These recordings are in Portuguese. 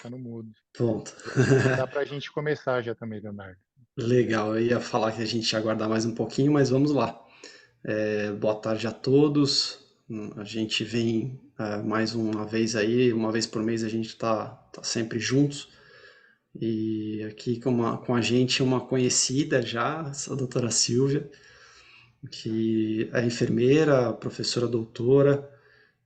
Tá no mudo. Pronto. Dá pra gente começar já também, Leonardo. Legal, eu ia falar que a gente ia aguardar mais um pouquinho, mas vamos lá. Boa tarde a todos. A gente vem mais uma vez aí, uma vez por mês a gente tá sempre juntos. E aqui com a gente uma conhecida já, a doutora Silvia, que é enfermeira, professora doutora,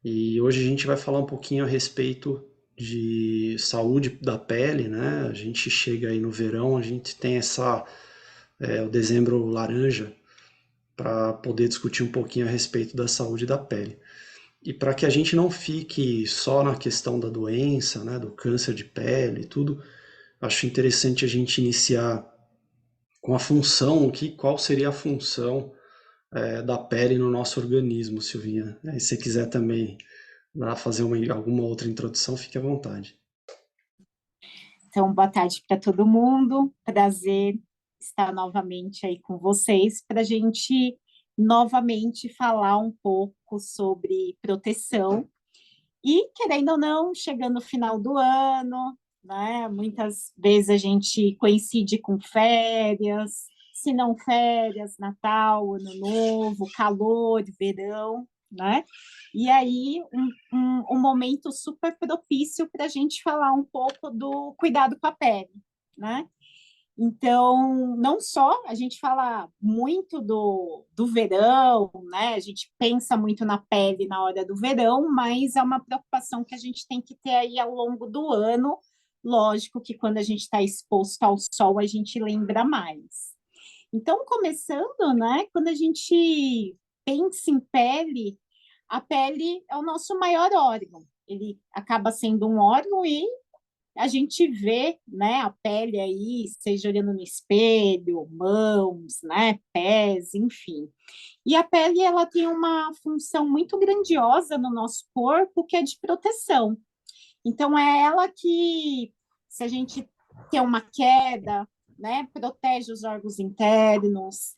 e hoje a gente vai falar um pouquinho a respeito de saúde da pele, né? A gente chega aí no verão, a gente tem o dezembro laranja para poder discutir um pouquinho a respeito da saúde da pele. E para que a gente não fique só na questão da doença, né, do câncer de pele e tudo, acho interessante a gente iniciar com a função, qual seria a função da pele no nosso organismo, Silvinha. Se você quiser também fazer alguma outra introdução, fique à vontade. Então, boa tarde para todo mundo. Prazer estar novamente aí com vocês para a gente novamente falar um pouco sobre proteção. E, querendo ou não, chegando no final do ano, né? Muitas vezes a gente coincide com férias, se não férias, Natal, Ano Novo, calor, verão, né? E aí, um momento super propício para a gente falar um pouco do cuidado com a pele, né? Então, não só a gente fala muito do verão, né? A gente pensa muito na pele na hora do verão, mas é uma preocupação que a gente tem que ter aí ao longo do ano. Lógico que quando a gente está exposto ao sol, a gente lembra mais. Então, começando, né? Quando a gente pensa em pele, a pele é o nosso maior órgão. Ele acaba sendo um órgão e a gente vê, né, a pele aí, seja olhando no espelho, mãos, né, pés, enfim. E a pele, ela tem uma função muito grandiosa no nosso corpo, que é de proteção. Então, é ela que, se a gente tem uma queda, né, protege os órgãos internos,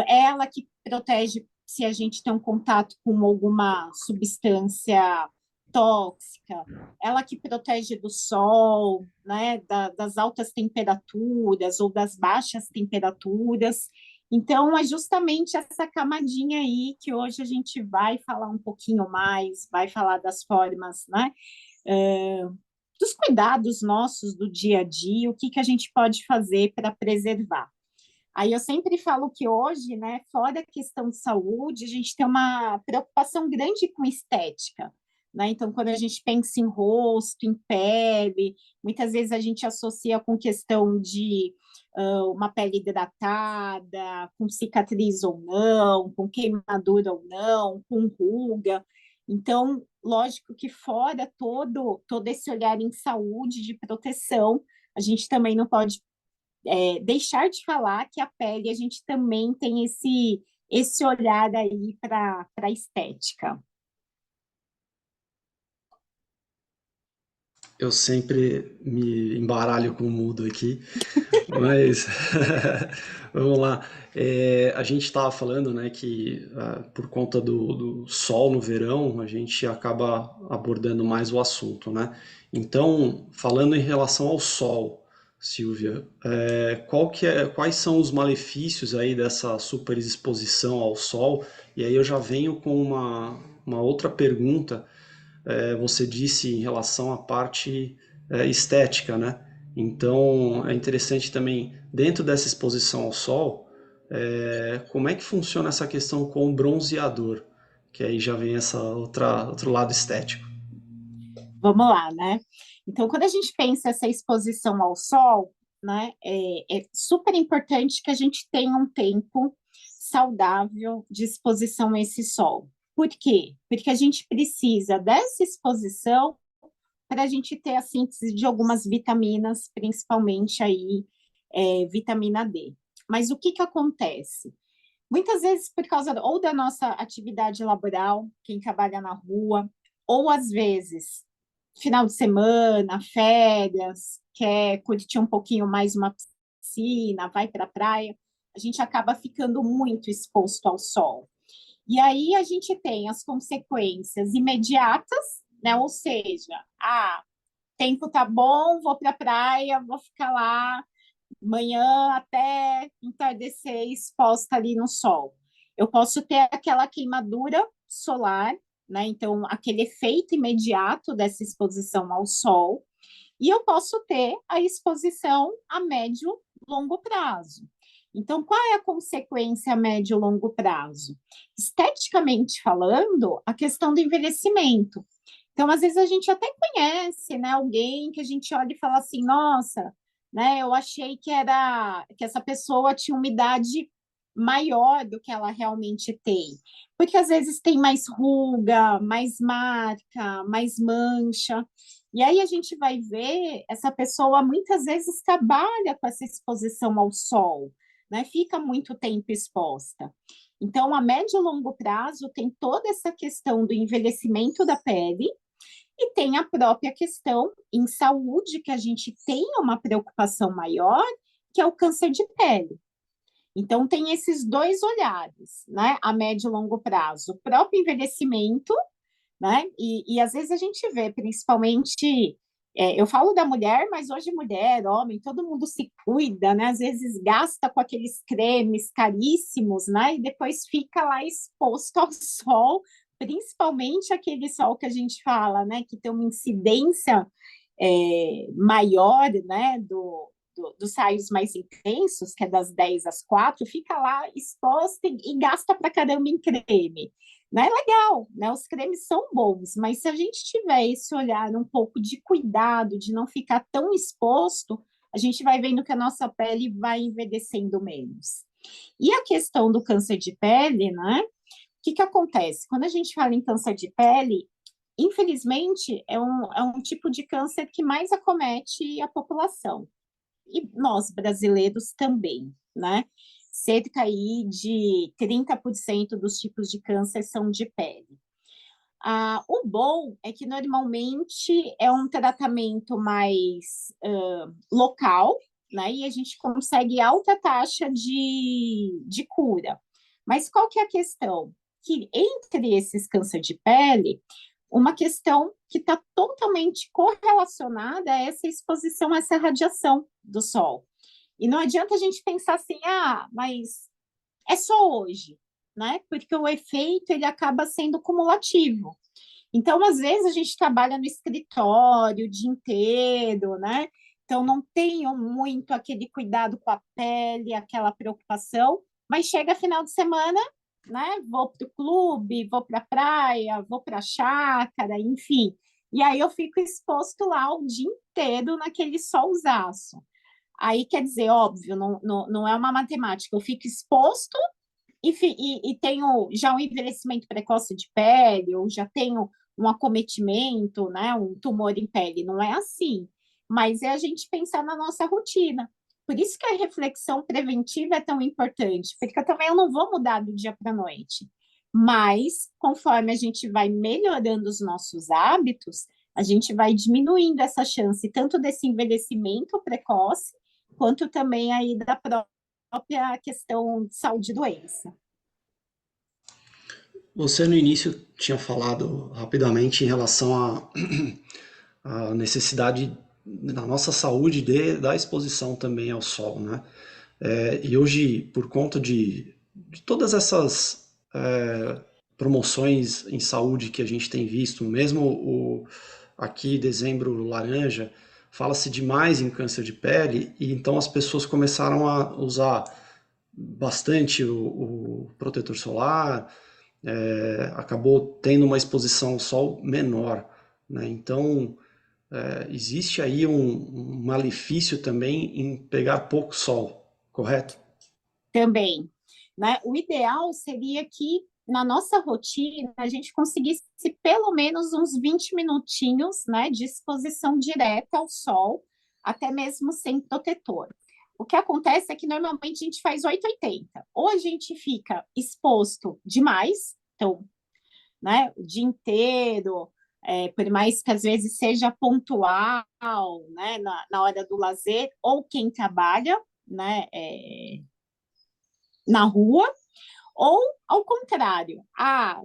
é ela que protege se a gente tem um contato com alguma substância tóxica, ela que protege do sol, né, das altas temperaturas ou das baixas temperaturas. Então, é justamente essa camadinha aí que hoje a gente vai falar um pouquinho mais, vai falar das formas, né, dos cuidados nossos do dia a dia, o que, que a gente pode fazer para preservar. Aí eu sempre falo que hoje, né, fora a questão de saúde, a gente tem uma preocupação grande com estética, né? Então, quando a gente pensa em rosto, em pele, muitas vezes a gente associa com questão de uma pele hidratada, com cicatriz ou não, com queimadura ou não, com ruga. Então, lógico que fora todo esse olhar em saúde, de proteção, a gente também não pode deixar de falar que a pele a gente também tem esse olhar aí para a estética. Eu sempre me embaralho com o mudo aqui, mas vamos lá. A gente estava falando, né, que por conta do sol no verão, a gente acaba abordando mais o assunto, né? Então, falando em relação ao sol, Silvia, quais são os malefícios aí dessa superexposição ao sol? E aí eu já venho com uma outra pergunta. Você disse em relação à parte estética, né? Então é interessante também, dentro dessa exposição ao sol, como é que funciona essa questão com o bronzeador, que aí já vem essa outro lado estético. Vamos lá, né? Então, quando a gente pensa essa exposição ao sol, né, é super importante que a gente tenha um tempo saudável de exposição a esse sol. Por quê? Porque a gente precisa dessa exposição para a gente ter a síntese de algumas vitaminas, principalmente aí vitamina D. Mas o que que acontece? Muitas vezes por causa ou da nossa atividade laboral, quem trabalha na rua, ou às vezes final de semana, férias, quer curtir um pouquinho mais uma piscina, vai para a praia, a gente acaba ficando muito exposto ao sol. E aí a gente tem as consequências imediatas, né? Ou seja, tempo tá bom, vou para a praia, vou ficar lá manhã até entardecer exposta ali no sol. Eu posso ter aquela queimadura solar, né? Então, aquele efeito imediato dessa exposição ao sol, e eu posso ter a exposição a médio longo prazo. Então, qual é a consequência a médio e longo prazo? Esteticamente falando, a questão do envelhecimento. Então, às vezes a gente até conhece, né, alguém que a gente olha e fala assim, nossa, né, eu achei que essa pessoa tinha uma idade maior do que ela realmente tem. Porque às vezes tem mais ruga, mais marca, mais mancha. E aí a gente vai ver, essa pessoa muitas vezes trabalha com essa exposição ao sol, né? Fica muito tempo exposta. Então, a médio e longo prazo tem toda essa questão do envelhecimento da pele e tem a própria questão em saúde, que a gente tem uma preocupação maior, que é o câncer de pele. Então, tem esses dois olhares, né? A médio e longo prazo, o próprio envelhecimento, né? E às vezes a gente vê, principalmente, eu falo da mulher, mas hoje mulher, homem, todo mundo se cuida, né? Às vezes gasta com aqueles cremes caríssimos, né? E depois fica lá exposto ao sol, principalmente aquele sol que a gente fala, né? Que tem uma incidência maior, né? Dos raios mais intensos, que é das 10 às 4, fica lá exposta e gasta pra caramba em creme. Né? Legal, né? Os cremes são bons, mas se a gente tiver esse olhar um pouco de cuidado, de não ficar tão exposto, a gente vai vendo que a nossa pele vai envelhecendo menos. E a questão do câncer de pele, né? O que acontece? Quando a gente fala em câncer de pele, infelizmente, é um tipo de câncer que mais acomete a população. E nós, brasileiros, também, né? Cerca aí de 30% dos tipos de câncer são de pele. O bom é que normalmente é um tratamento mais local, né? E a gente consegue alta taxa de cura. Mas qual que é a questão? Que entre esses câncer de pele, uma questão que está totalmente correlacionada a essa exposição, a essa radiação do sol. E não adianta a gente pensar assim, mas é só hoje, né? Porque o efeito ele acaba sendo cumulativo. Então, às vezes, a gente trabalha no escritório o dia inteiro, né? Então, não tenho muito aquele cuidado com a pele, aquela preocupação, mas chega final de semana, né? Vou para o clube, vou para a praia, vou para a chácara, enfim. E aí eu fico exposto lá o dia inteiro naquele solzaço. Aí, quer dizer, óbvio, não é uma matemática, eu fico exposto e tenho já um envelhecimento precoce de pele, ou já tenho um acometimento, né, um tumor em pele, não é assim. Mas é a gente pensar na nossa rotina. Por isso que a reflexão preventiva é tão importante, porque também eu não vou mudar do dia para a noite. Mas, conforme a gente vai melhorando os nossos hábitos, a gente vai diminuindo essa chance, tanto desse envelhecimento precoce, quanto também aí da própria questão de saúde e doença. Você no início tinha falado rapidamente em relação à necessidade da nossa saúde da exposição também ao sol, né? E hoje, por conta de todas essas promoções em saúde que a gente tem visto, mesmo aqui dezembro laranja, fala-se demais em câncer de pele, e então as pessoas começaram a usar bastante o protetor solar, acabou tendo uma exposição ao sol menor, né? Então, existe aí um malefício também em pegar pouco sol, correto? Também, né? O ideal seria que na nossa rotina a gente conseguisse pelo menos uns 20 minutinhos, né, de exposição direta ao sol, até mesmo sem protetor. O que acontece é que normalmente a gente faz 880. Ou a gente fica exposto demais, então, né, o dia inteiro, por mais que às vezes seja pontual, né, na hora do lazer, ou quem trabalha, né, na rua, Ou, ao contrário,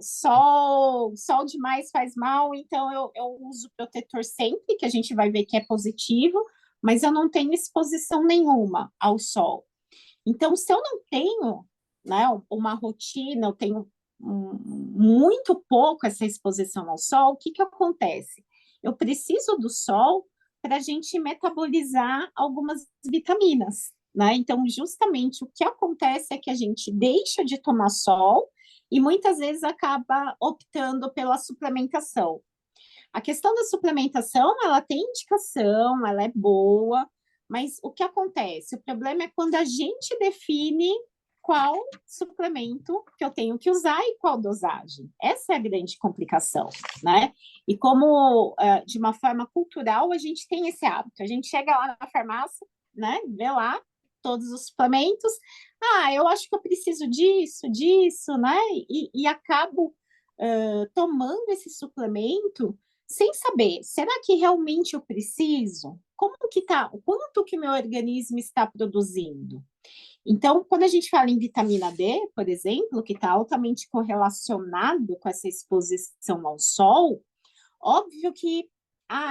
sol demais faz mal, então eu uso protetor sempre, que a gente vai ver que é positivo, mas eu não tenho exposição nenhuma ao sol. Então, se eu não tenho, né, uma rotina, eu tenho muito pouco essa exposição ao sol, o que que acontece? Eu preciso do sol para a gente metabolizar algumas vitaminas, né? Então, justamente o que acontece é que a gente deixa de tomar sol e muitas vezes acaba optando pela suplementação. A questão da suplementação, ela tem indicação, ela é boa, mas o que acontece? O problema é quando a gente define qual suplemento que eu tenho que usar e qual dosagem. Essa é a grande complicação, né? E como, de uma forma cultural, a gente tem esse hábito. A gente chega lá na farmácia, né? Vê lá todos os suplementos. Eu acho que eu preciso disso, né? E acabo tomando esse suplemento sem saber, será que realmente eu preciso? Como que tá? Quanto que meu organismo está produzindo? Então, quando a gente fala em vitamina D, por exemplo, que está altamente correlacionado com essa exposição ao sol, óbvio que,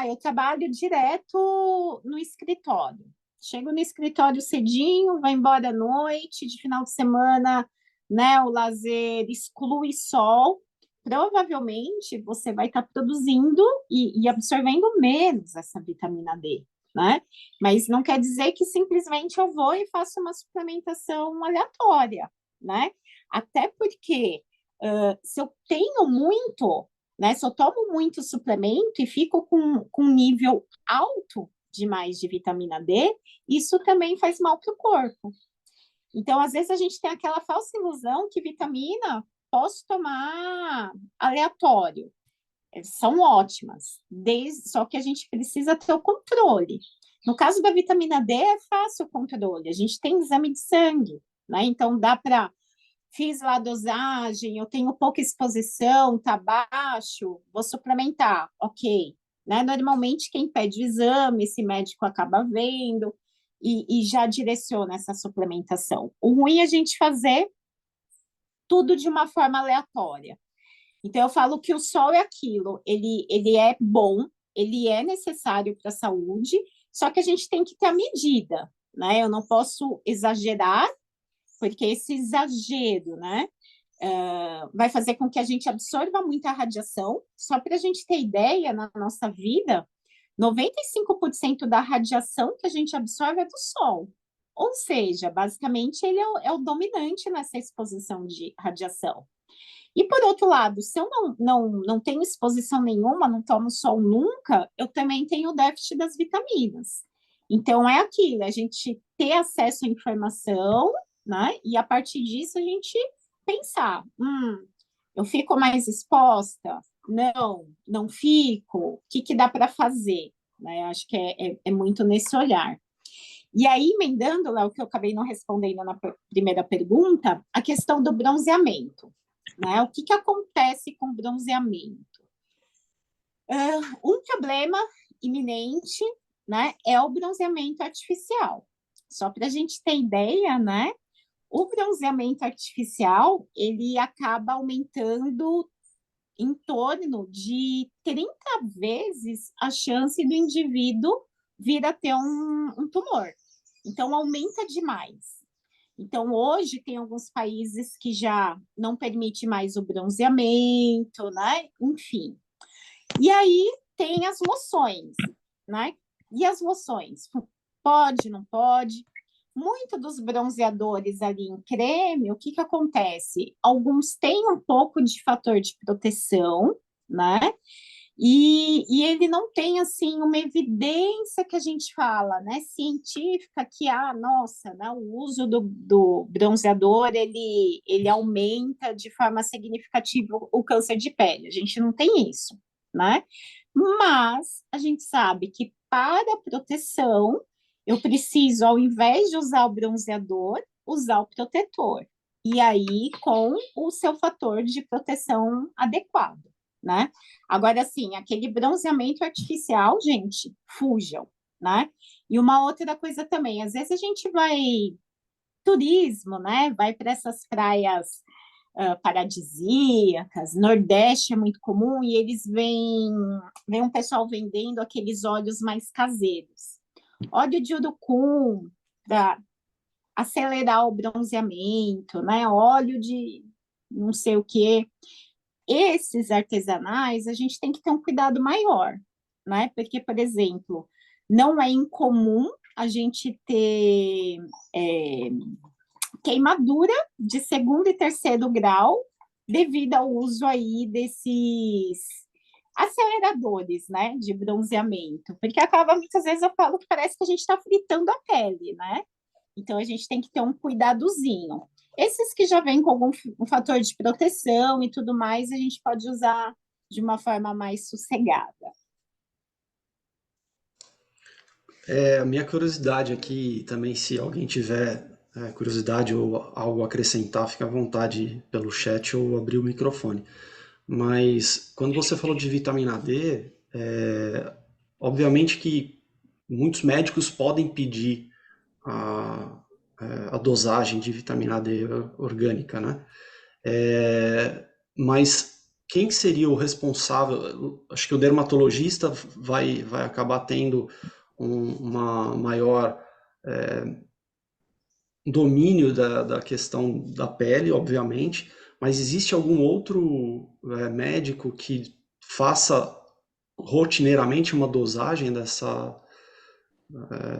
eu trabalho direto no escritório. Chego no escritório cedinho, vou embora à noite, de final de semana, né, o lazer exclui sol. Provavelmente você vai estar produzindo e absorvendo menos essa vitamina D, né? Mas não quer dizer que simplesmente eu vou e faço uma suplementação aleatória, né? Até porque se eu tenho muito, né? Se eu tomo muito suplemento e fico com um nível alto demais de vitamina D, isso também faz mal para o corpo. Então, às vezes, a gente tem aquela falsa ilusão que vitamina posso tomar aleatório. São ótimas, só que a gente precisa ter o controle. No caso da vitamina D, é fácil o controle. A gente tem exame de sangue, né? Então, dá para... Fiz lá a dosagem, eu tenho pouca exposição, tá baixo, vou suplementar, ok. Né? Normalmente, quem pede o exame, esse médico acaba vendo e já direciona essa suplementação. O ruim é a gente fazer tudo de uma forma aleatória. Então, eu falo que o sol é aquilo, ele é bom, ele é necessário para a saúde, só que a gente tem que ter a medida, né? Eu não posso exagerar, porque esse exagero, né, vai fazer com que a gente absorva muita radiação. Só para a gente ter ideia, na nossa vida, 95% da radiação que a gente absorve é do sol. Ou seja, basicamente, ele é o dominante nessa exposição de radiação. E, por outro lado, se eu não tenho exposição nenhuma, não tomo sol nunca, eu também tenho déficit das vitaminas. Então, é aquilo, a gente ter acesso à informação, né? E, a partir disso, a gente pensar, eu fico mais exposta? Não fico. O que dá para fazer? Né? Acho que é muito nesse olhar. E aí, emendando, Léo, que eu acabei não respondendo na primeira pergunta, a questão do bronzeamento. Né? O que acontece com o bronzeamento? Um problema iminente, né, é o bronzeamento artificial. Só para a gente ter ideia, né, o bronzeamento artificial, ele acaba aumentando em torno de 30 vezes a chance do indivíduo vir a ter um tumor. Então, aumenta demais. Então, hoje, tem alguns países que já não permitem mais o bronzeamento, né? Enfim. E aí, tem as loções, né? E as loções? Pode, não pode? Muito dos bronzeadores ali em creme, o que acontece? Alguns têm um pouco de fator de proteção, né? E ele não tem, assim, uma evidência que a gente fala, né, científica, que, nossa, né, o uso do bronzeador, ele aumenta de forma significativa o câncer de pele. A gente não tem isso, né? Mas a gente sabe que para proteção, eu preciso, ao invés de usar o bronzeador, usar o protetor. E aí, com o seu fator de proteção adequado, né? Agora, assim, aquele bronzeamento artificial, gente, fujam, né? E uma outra coisa também, às vezes a gente vai turismo, né? Vai para essas praias paradisíacas, Nordeste é muito comum, e eles vem um pessoal vendendo aqueles óleos mais caseiros. Óleo de urucum, para acelerar o bronzeamento, né? Óleo de não sei o quê. Esses artesanais, a gente tem que ter um cuidado maior, né? Porque, por exemplo, não é incomum a gente ter queimadura de segundo e terceiro grau devido ao uso aí desses aceleradores, né, de bronzeamento, porque acaba muitas vezes eu falo que parece que a gente está fritando a pele, né? Então a gente tem que ter um cuidadozinho. Esses que já vêm com algum um fator de proteção e tudo mais, a gente pode usar de uma forma mais sossegada. A minha curiosidade aqui também, se alguém tiver curiosidade ou algo a acrescentar, fica à vontade pelo chat ou abrir o microfone. Mas quando você falou de vitamina D, obviamente que muitos médicos podem pedir a dosagem de vitamina D orgânica, né? Mas quem seria o responsável? Acho que o dermatologista vai acabar tendo uma maior domínio da questão da pele, obviamente, mas existe algum outro médico que faça rotineiramente uma dosagem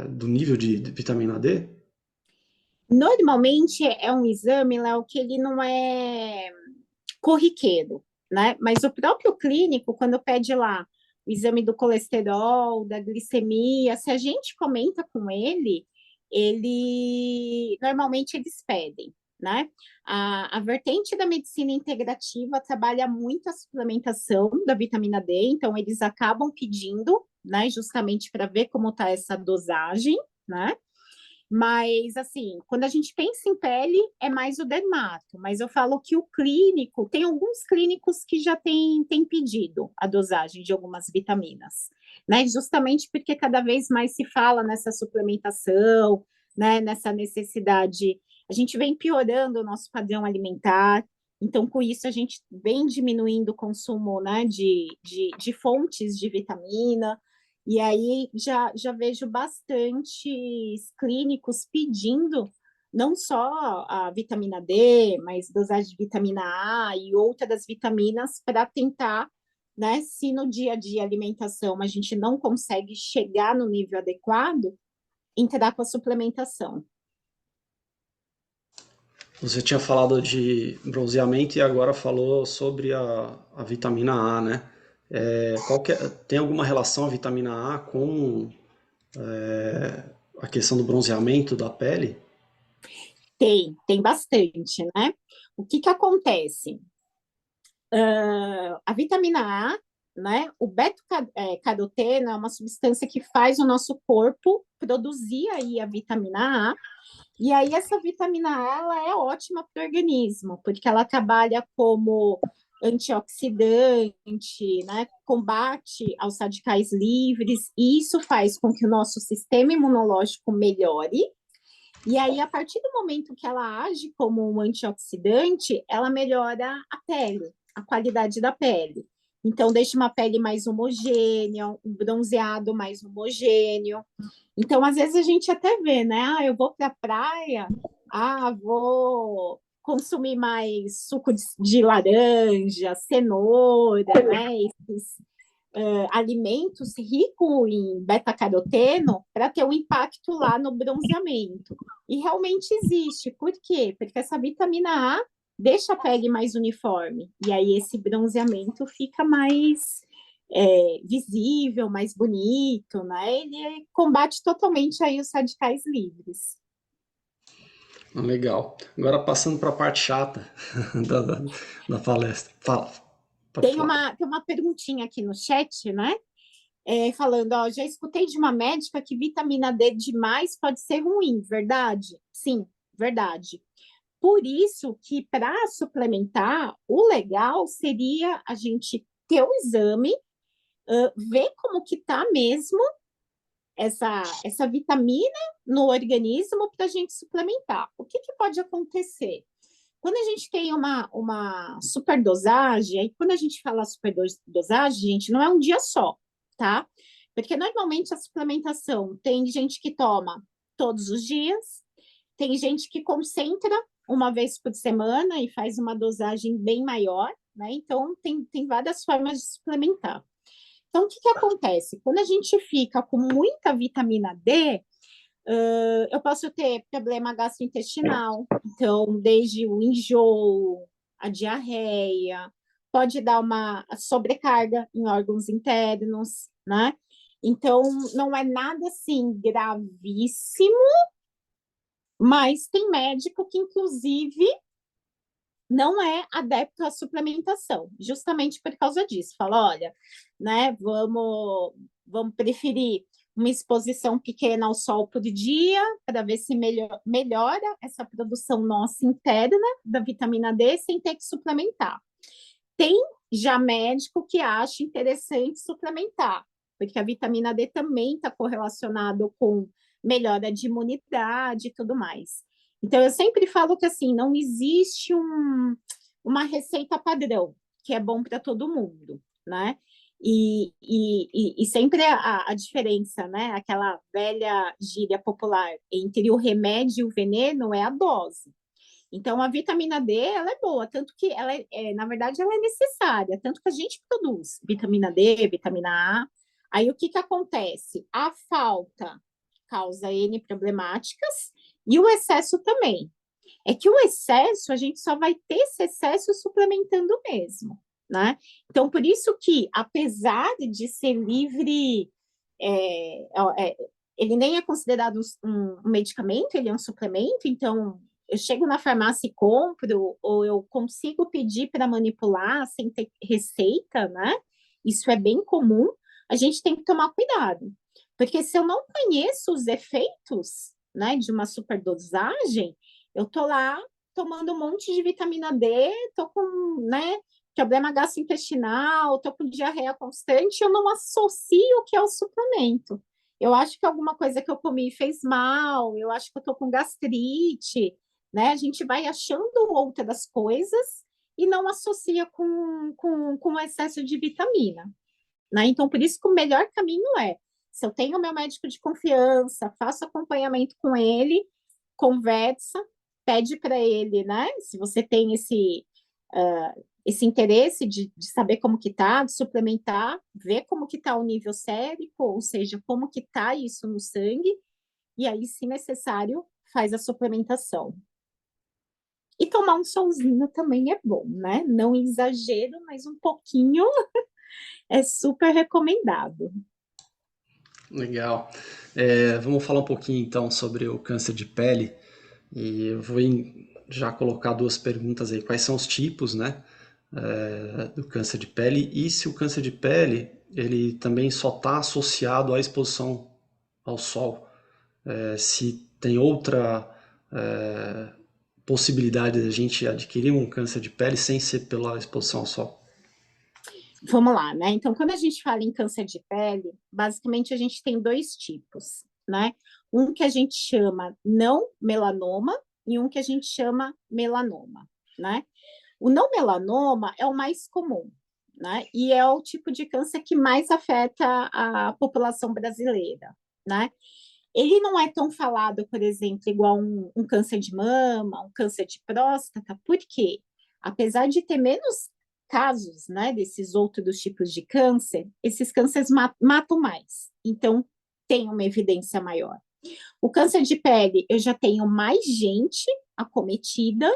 do nível de vitamina D? Normalmente é um exame, Léo, que ele não é corriqueiro, né? Mas o próprio clínico, quando pede lá o exame do colesterol, da glicemia, se a gente comenta com ele normalmente eles pedem, né? A vertente da medicina integrativa trabalha muito a suplementação da vitamina D, então eles acabam pedindo, né, justamente para ver como está essa dosagem, né? Mas, assim, quando a gente pensa em pele, é mais o dermato. Mas eu falo que o clínico, tem alguns clínicos que já têm pedido a dosagem de algumas vitaminas, né? Justamente porque cada vez mais se fala nessa suplementação, né? Nessa necessidade. A gente vem piorando o nosso padrão alimentar. Então, com isso, a gente vem diminuindo o consumo, né, de fontes de vitamina. E aí já vejo bastantes clínicos pedindo não só a vitamina D, mas dosagem de vitamina A e outras vitaminas para tentar, né, se no dia a dia alimentação a gente não consegue chegar no nível adequado, entrar com a suplementação. Você tinha falado de bronzeamento e agora falou sobre a vitamina A, né? Tem alguma relação a vitamina A com a questão do bronzeamento da pele? Tem bastante, né? O que que acontece? A vitamina A, né? O beta-caroteno é uma substância que faz o nosso corpo produzir aí a vitamina A. E aí essa vitamina A ela é ótima para o organismo, porque ela trabalha como antioxidante, né? Combate aos radicais livres, e isso faz com que o nosso sistema imunológico melhore. E aí, a partir do momento que ela age como um antioxidante, ela melhora a pele, a qualidade da pele. Então, deixa uma pele mais homogênea, um bronzeado mais homogêneo. Então, às vezes a gente até vê, né? Ah, eu vou para a praia, vou consumir mais suco de laranja, cenoura, né? Esses alimentos ricos em beta-caroteno para ter um impacto lá no bronzeamento. E realmente existe. Por quê? Porque essa vitamina A deixa a pele mais uniforme. E aí esse bronzeamento fica mais visível, mais bonito, né? Ele combate totalmente aí os radicais livres. Legal. Agora passando para a parte chata da palestra. Fala, pode Tem falar. uma perguntinha aqui no chat, né? Falando, ó, já escutei de uma médica que vitamina D demais pode ser ruim, verdade? Sim, verdade. Por isso que para suplementar, o legal seria a gente ter o exame, ver como que tá mesmo essa vitamina no organismo para a gente suplementar. O que pode acontecer? Quando a gente tem uma superdosagem, aí quando a gente fala superdosagem, gente, não é um dia só, tá? Porque normalmente a suplementação tem gente que toma todos os dias, tem gente que concentra uma vez por semana e faz uma dosagem bem maior, né? Então, tem várias formas de suplementar. Então, o que que acontece? Quando a gente fica com muita vitamina D, eu posso ter problema gastrointestinal, então, desde o enjoo, a diarreia, pode dar uma sobrecarga em órgãos internos, né? Então, não é nada assim gravíssimo, mas tem médico que, inclusive, não é adepto à suplementação, justamente por causa disso. Fala, olha, né, vamos preferir uma exposição pequena ao sol por dia, para ver se melhora essa produção nossa interna da vitamina D sem ter que suplementar. Tem já médico que acha interessante suplementar, porque a vitamina D também está correlacionado com melhora de imunidade e tudo mais. Então, eu sempre falo que assim, não existe uma receita padrão que é bom para todo mundo, né? E sempre a diferença, né? Aquela velha gíria popular entre o remédio e o veneno é a dose. Então, a vitamina D, ela é boa, tanto que ela na verdade, ela é necessária, tanto que a gente produz vitamina D, vitamina A. Aí, o que que acontece? A falta causa N problemáticas e o excesso também. É que o excesso, a gente só vai ter esse excesso suplementando mesmo, né? Então, por isso que, apesar de ser livre, é, ele nem é considerado um medicamento, ele é um suplemento, então eu chego na farmácia e compro, ou eu consigo pedir para manipular sem ter receita, né? Isso é bem comum, a gente tem que tomar cuidado. Porque se eu não conheço os efeitos, né, de uma superdosagem, eu tô lá tomando um monte de vitamina D, tô com, né, problema gastrointestinal, tô com diarreia constante, eu não associo o que é o suplemento. Eu acho que alguma coisa que eu comi fez mal, eu acho que eu tô com gastrite, né? A gente vai achando outras coisas e não associa com excesso de vitamina, né? Então, por isso que o melhor caminho é, se eu tenho meu médico de confiança, faço acompanhamento com ele, conversa, pede para ele, né? Se você tem esse interesse de saber como que tá, de suplementar, ver como que tá o nível sérico, ou seja, como que tá isso no sangue, e aí, se necessário, faz a suplementação. E tomar um solzinho também é bom, né? Não exagero, mas um pouquinho é super recomendado. Legal. Vamos falar um pouquinho então sobre o câncer de pele. E eu vou já colocar duas perguntas aí. Quais são os tipos, né, do câncer de pele? E se o câncer de pele, ele também só está associado à exposição ao sol? Se tem outra possibilidade de a gente adquirir um câncer de pele sem ser pela exposição ao sol? Vamos lá, né? Então, quando a gente fala em câncer de pele, basicamente a gente tem dois tipos, né? Um que a gente chama não melanoma e um que a gente chama melanoma, né? O não melanoma é o mais comum, né? E é o tipo de câncer que mais afeta a população brasileira, né? Ele não é tão falado, por exemplo, igual um câncer de mama, um câncer de próstata, porque apesar de ter menos casos, né, desses outros tipos de câncer, esses cânceres matam mais. Então, tem uma evidência maior. O câncer de pele, eu já tenho mais gente acometida,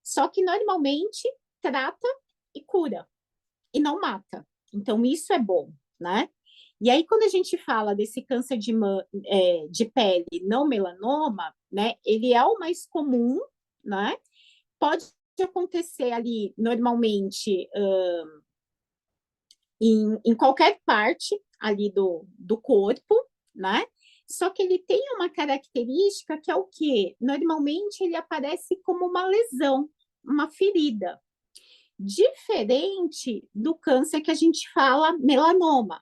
só que normalmente trata e cura, e não mata. Então, isso é bom, né? E aí, quando a gente fala desse câncer de pele não melanoma, né, ele é o mais comum, né? Pode acontecer ali, normalmente, em qualquer parte ali do corpo, né? Só que ele tem uma característica que é o quê? Normalmente ele aparece como uma lesão, uma ferida. Diferente do câncer que a gente fala melanoma.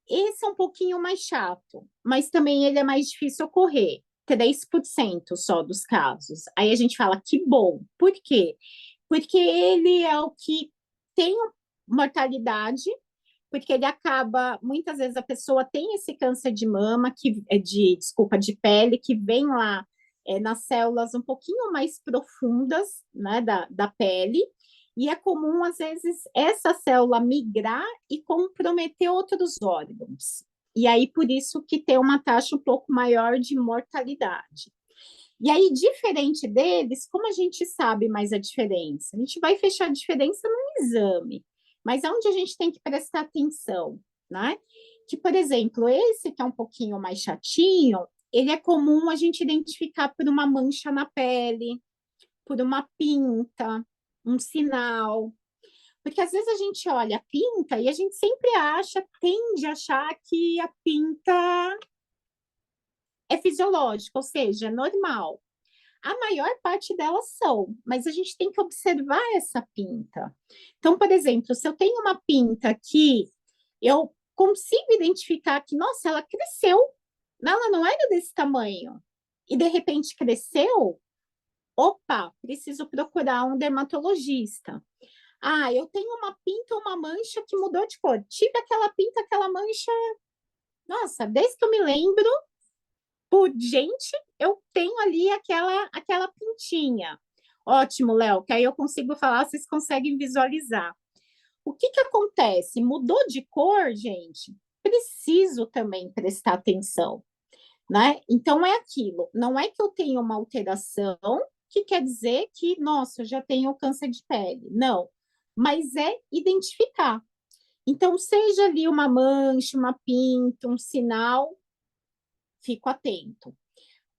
Esse é um pouquinho mais chato, mas também ele é mais difícil ocorrer. 3% só dos casos. Aí a gente fala que bom. Por quê? Porque ele é o que tem mortalidade, porque ele acaba, muitas vezes a pessoa tem esse câncer de mama, desculpa, de pele, que vem lá nas células um pouquinho mais profundas, né, da pele, e é comum, às vezes, essa célula migrar e comprometer outros órgãos. E aí, por isso que tem uma taxa um pouco maior de mortalidade. E aí, diferente deles, como a gente sabe mais a diferença? A gente vai fechar a diferença no exame, mas aonde a gente tem que prestar atenção, né? Que, por exemplo, esse que é um pouquinho mais chatinho, ele é comum a gente identificar por uma mancha na pele, por uma pinta, um sinal. Porque às vezes a gente olha a pinta e a gente sempre tende a achar que a pinta é fisiológica, ou seja, é normal. A maior parte delas são, mas a gente tem que observar essa pinta. Então, por exemplo, se eu tenho uma pinta que eu consigo identificar que, nossa, ela cresceu, ela não era desse tamanho, e de repente cresceu, opa, preciso procurar um dermatologista. Ah, eu tenho uma pinta, uma mancha que mudou de cor. Tive aquela pinta, aquela mancha, nossa, desde que eu me lembro, por gente, eu tenho ali aquela pintinha. Ótimo, Léo, que aí eu consigo falar, vocês conseguem visualizar. O que que acontece? Mudou de cor, gente? Preciso também prestar atenção, né? Então é aquilo, não é que eu tenho uma alteração que quer dizer que, nossa, eu já tenho câncer de pele. Não, mas é identificar. Então, seja ali uma mancha, uma pinta, um sinal, fico atento.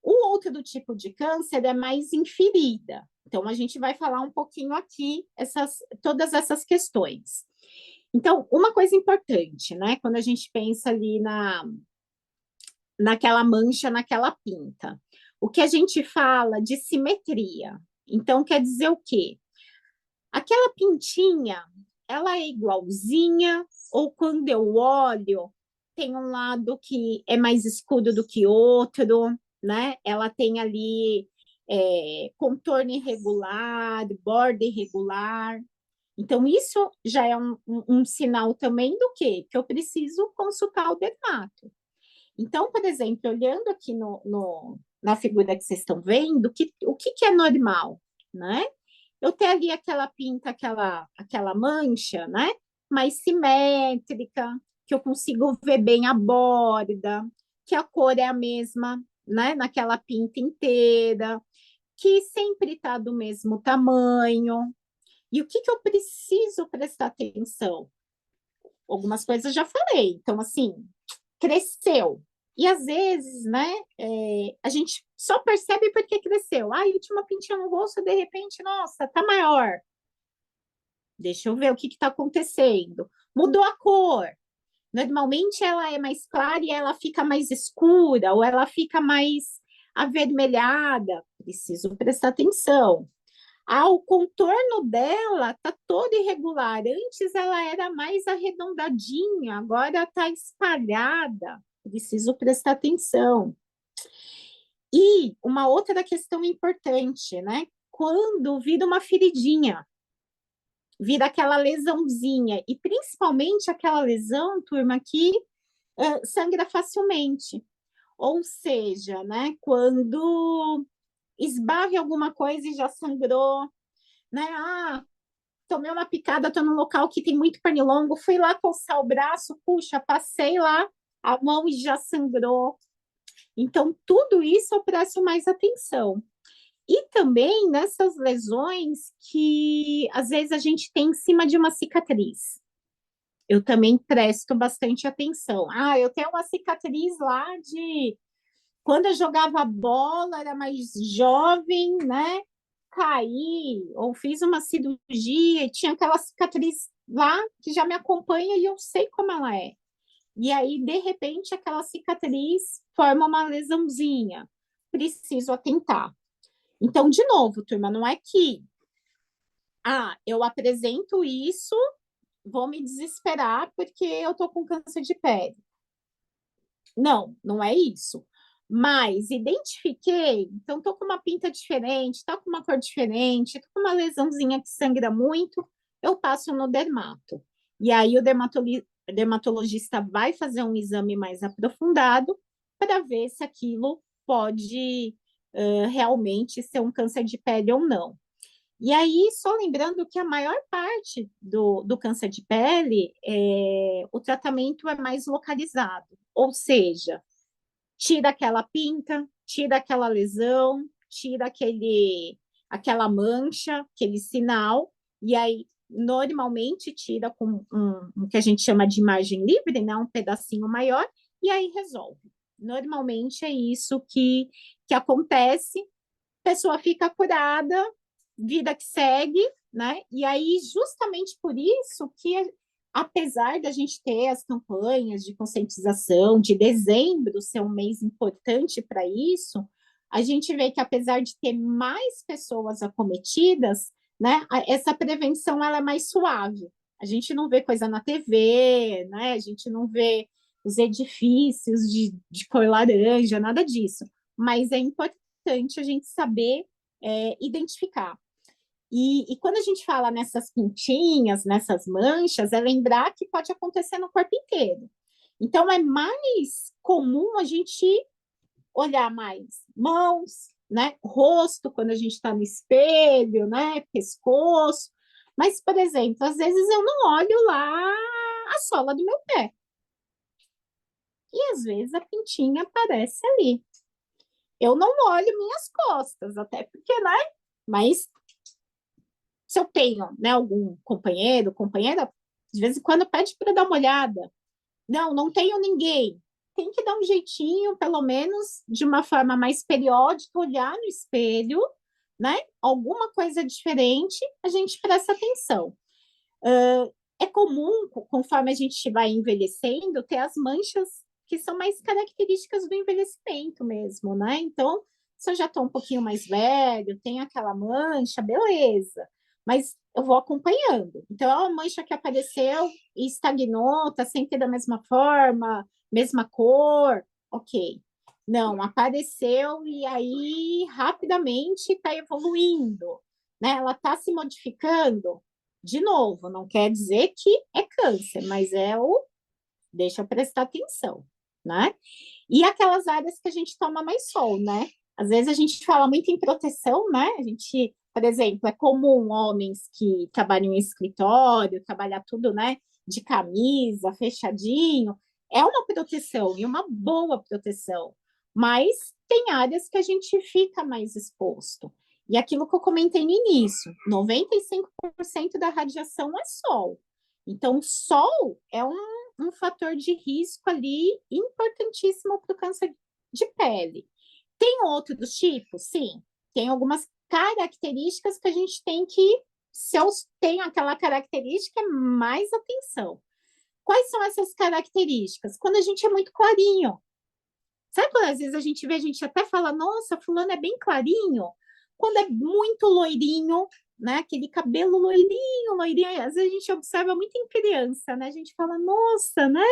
O outro do tipo de câncer é mais em ferida. Então, a gente vai falar um pouquinho aqui todas essas questões. Então, uma coisa importante, né? Quando a gente pensa ali naquela mancha, naquela pinta. O que a gente fala de simetria. Então, quer dizer o quê? Aquela pintinha, ela é igualzinha, ou quando eu olho, tem um lado que é mais escuro do que outro, né? Ela tem ali contorno irregular, borda irregular. Então, isso já é um sinal também do quê? Que eu preciso consultar o dermato. Então, por exemplo, olhando aqui na figura que vocês estão vendo, o que é normal, né? Eu ter ali aquela pinta, aquela mancha, né? Mais simétrica, que eu consigo ver bem a borda, que a cor é a mesma, né? Naquela pinta inteira, que sempre está do mesmo tamanho. E o que eu preciso prestar atenção? Algumas coisas eu já falei. Então, assim, cresceu. E às vezes, né, a gente só percebe porque cresceu. Ah, eu tinha uma pintinha no rosto, de repente, nossa, tá maior. Deixa eu ver o que está acontecendo. Mudou a cor. Normalmente ela é mais clara e ela fica mais escura, ou ela fica mais avermelhada. Preciso prestar atenção. Ah, o contorno dela tá todo irregular. Antes ela era mais arredondadinha, agora está espalhada. Preciso prestar atenção. E uma outra questão importante, né? Quando vira uma feridinha, vira aquela lesãozinha, e principalmente aquela lesão, turma, que sangra facilmente. Ou seja, né? Quando esbarre alguma coisa e já sangrou, né? Ah, tomei uma picada, estou num local que tem muito pernilongo, fui lá coçar o braço, puxa, passei lá a mão e já sangrou. Então, tudo isso eu presto mais atenção. E também nessas lesões que às vezes a gente tem em cima de uma cicatriz. Eu também presto bastante atenção. Ah, eu tenho uma cicatriz lá de quando eu jogava bola, era mais jovem, né? Caí ou fiz uma cirurgia e tinha aquela cicatriz lá que já me acompanha e eu sei como ela é. E aí, de repente, aquela cicatriz forma uma lesãozinha. Preciso atentar. Então, de novo, turma, não é que eu apresento isso, vou me desesperar porque eu tô com câncer de pele. Não, não é isso. Mas identifiquei, então estou com uma pinta diferente, estou com uma cor diferente, estou com uma lesãozinha que sangra muito, eu passo no dermato. E aí o dermatologista vai fazer um exame mais aprofundado para ver se aquilo pode realmente ser um câncer de pele ou não. E aí, só lembrando que a maior parte do câncer de pele, o tratamento é mais localizado, ou seja, tira aquela pinta, tira aquela lesão, tira aquela mancha, aquele sinal, e aí normalmente tira com um que a gente chama de margem livre, né, um pedacinho maior, e aí resolve. Normalmente é isso que acontece, a pessoa fica curada, vida que segue, né? E aí, justamente por isso que, apesar da gente ter as campanhas de conscientização, de dezembro ser um mês importante para isso, a gente vê que, apesar de ter mais pessoas acometidas, né, essa prevenção ela é mais suave. A gente não vê coisa na TV, né? A gente não vê os edifícios de cor laranja, nada disso. Mas é importante a gente saber identificar. E quando a gente fala nessas pintinhas, nessas manchas, é lembrar que pode acontecer no corpo inteiro. Então, é mais comum a gente olhar mais mãos, né? Rosto, quando a gente está no espelho, né? Pescoço. Mas, por exemplo, às vezes eu não olho lá a sola do meu pé. E às vezes a pintinha aparece ali. Eu não olho minhas costas, até porque, né? Mas se eu tenho, né, algum companheiro, companheira, de vez em quando pede para dar uma olhada. Não, não tenho ninguém. Tem que dar um jeitinho, pelo menos de uma forma mais periódica, olhar no espelho, né? Alguma coisa diferente, a gente presta atenção. É comum, conforme a gente vai envelhecendo, ter as manchas que são mais características do envelhecimento mesmo, né? Então, se eu já estou um pouquinho mais velho, tem aquela mancha, beleza. Mas eu vou acompanhando. Então, é uma mancha que apareceu e estagnou, está sempre da mesma forma, mesma cor, ok. Não, apareceu e aí rapidamente está evoluindo, né? Ela está se modificando. De novo, não quer dizer que é câncer, mas deixa eu prestar atenção, né? E aquelas áreas que a gente toma mais sol, né? Às vezes a gente fala muito em proteção, né? A gente, por exemplo, é comum homens que trabalham em escritório, trabalhar tudo, né? De camisa, fechadinho. É uma proteção e uma boa proteção, mas tem áreas que a gente fica mais exposto. E aquilo que eu comentei no início, 95% da radiação é sol. Então, o sol é um fator de risco ali importantíssimo para o câncer de pele. Tem outros tipos? Sim. Tem algumas características que a gente tem que, se eu tenho aquela característica, mais atenção. Quais são essas características? Quando a gente é muito clarinho. Sabe quando às vezes a gente vê, a gente até fala, nossa, fulano é bem clarinho? Quando é muito loirinho, né? Aquele cabelo loirinho, loirinho, às vezes a gente observa muito em criança, né? A gente fala, nossa, né?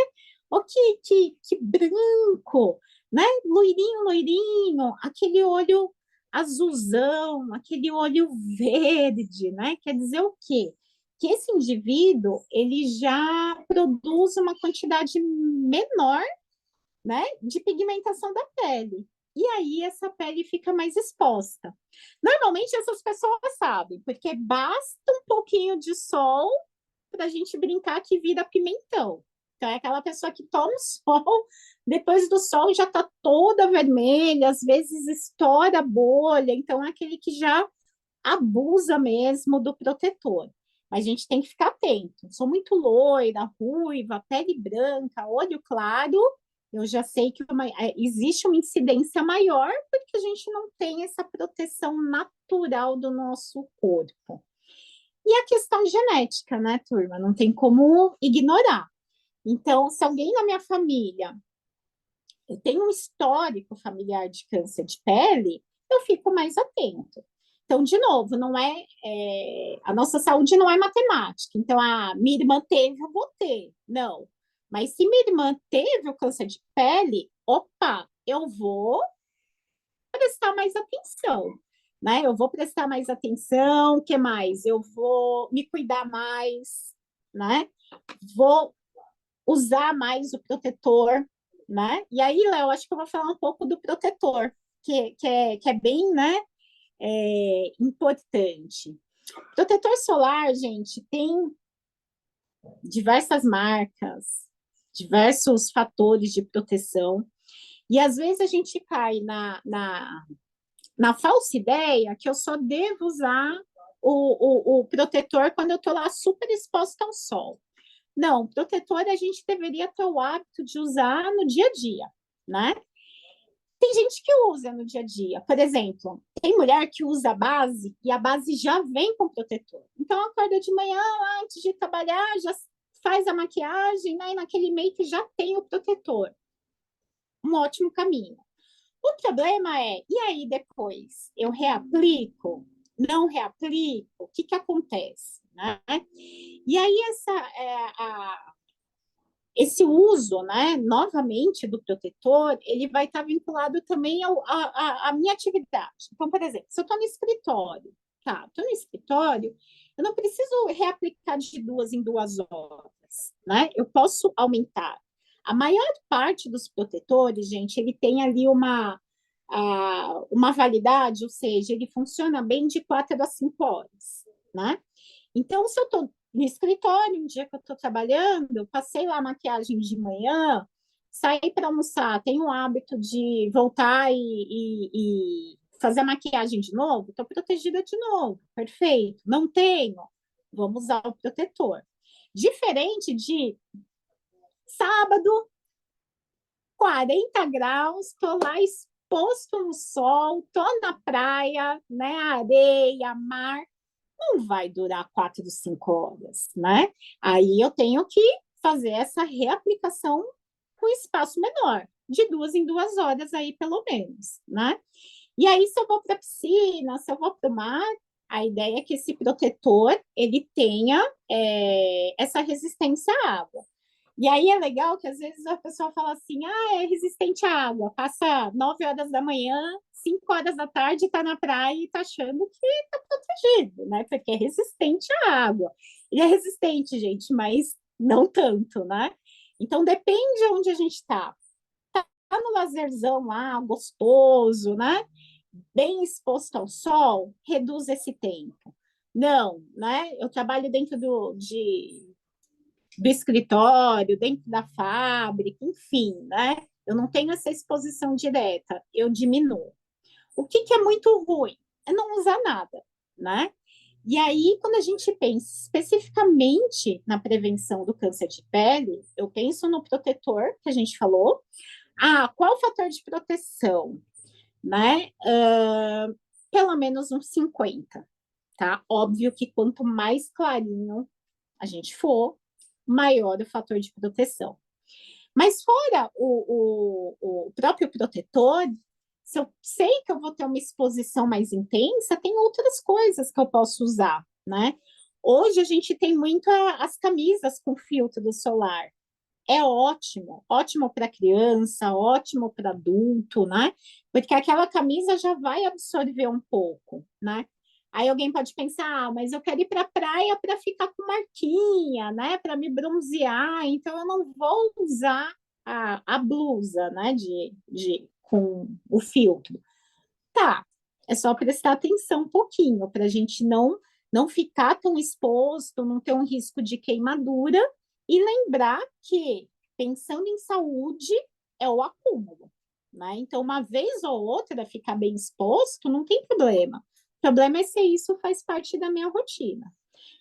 Oh, que branco, né? Loirinho, loirinho, aquele olho azulzão, aquele olho verde, né? Quer dizer o quê? Que esse indivíduo, ele já produz uma quantidade menor, né, de pigmentação da pele. E aí essa pele fica mais exposta. Normalmente essas pessoas sabem, porque basta um pouquinho de sol para a gente brincar que vira pimentão. Então é aquela pessoa que toma o sol, depois do sol já está toda vermelha, às vezes estoura a bolha, então é aquele que já abusa mesmo do protetor. Mas a gente tem que ficar atento. Sou muito loira, ruiva, pele branca, olho claro, eu já sei que existe uma incidência maior porque a gente não tem essa proteção natural do nosso corpo. E a questão genética, né, turma? Não tem como ignorar. Então, se alguém na minha família eu tenho um histórico familiar de câncer de pele, eu fico mais atento. Então, de novo, não a nossa saúde não é matemática. Então, minha irmã teve, eu vou ter. Não. Mas se minha irmã teve o câncer de pele, opa, eu vou prestar mais atenção, né? Eu vou prestar mais atenção, o que mais? Eu vou me cuidar mais, né? Vou usar mais o protetor, né? E aí, Léo, acho que eu vou falar um pouco do protetor, que é bem, né, importante. Protetor solar, gente, tem diversas marcas, diversos fatores de proteção, e às vezes a gente cai na falsa ideia que eu só devo usar o protetor quando eu estou lá super exposta ao sol. Não, protetor a gente deveria ter o hábito de usar no dia a dia, né? Tem gente que usa no dia a dia. Por exemplo, tem mulher que usa a base e a base já vem com protetor. Então, acorda de manhã, antes de trabalhar, já faz a maquiagem, né? E naquele make já tem o protetor. Um ótimo caminho. O problema é, e aí depois? Eu reaplico? Não reaplico? O que acontece? Né? E aí esse uso, né, novamente do protetor, ele vai estar vinculado também à minha atividade. Então, por exemplo, se eu estou no escritório, tá, estou no escritório, eu não preciso reaplicar de 2 em 2 horas, né? Eu posso aumentar. A maior parte dos protetores, gente, ele tem ali uma validade, ou seja, ele funciona bem de 4 a 5 horas, né? Então, se eu estou no escritório, um dia que eu estou trabalhando, eu passei lá a maquiagem de manhã, saí para almoçar, tenho o hábito de voltar e fazer a maquiagem de novo, estou protegida de novo, perfeito. Não tenho, vamos usar o protetor. Diferente de sábado, 40 graus, estou lá exposto no sol, estou na praia, né, areia, mar, não vai durar 4, 5 horas, né? Aí eu tenho que fazer essa reaplicação com espaço menor, de 2 em 2 horas aí, pelo menos, né? E aí, se eu vou para a piscina, se eu vou para o mar, a ideia é que esse protetor, ele tenha essa resistência à água. E aí é legal que às vezes a pessoa fala assim, é resistente à água, passa 9 horas da manhã, 5 horas da tarde, está na praia e está achando que está protegido, né? Porque é resistente à água. Ele é resistente, gente, mas não tanto, né? Então depende de onde a gente está. Tá no lazerzão lá, gostoso, né? Bem exposto ao sol, reduz esse tempo. Não, né? Eu trabalho dentro do escritório, dentro da fábrica, enfim, né? Eu não tenho essa exposição direta, eu diminuo. O que é muito ruim? É não usar nada, né? E aí, quando a gente pensa especificamente na prevenção do câncer de pele, eu penso no protetor que a gente falou. Qual o fator de proteção? Né? Pelo menos uns 50, tá? Óbvio que quanto mais clarinho a gente for, maior o fator de proteção. Mas fora o próprio protetor, se eu sei que eu vou ter uma exposição mais intensa, tem outras coisas que eu posso usar, né? Hoje a gente tem muito as camisas com filtro solar. É ótimo, ótimo para criança, ótimo para adulto, né? Porque aquela camisa já vai absorver um pouco, né? Aí alguém pode pensar, mas eu quero ir para a praia para ficar com marquinha, né? Para me bronzear, então eu não vou usar a blusa, né? Com o filtro. Tá, é só prestar atenção um pouquinho para a gente não ficar tão exposto, não ter um risco de queimadura e lembrar que, pensando em saúde, é o acúmulo, né? Então, uma vez ou outra ficar bem exposto, não tem problema. O problema é se isso faz parte da minha rotina.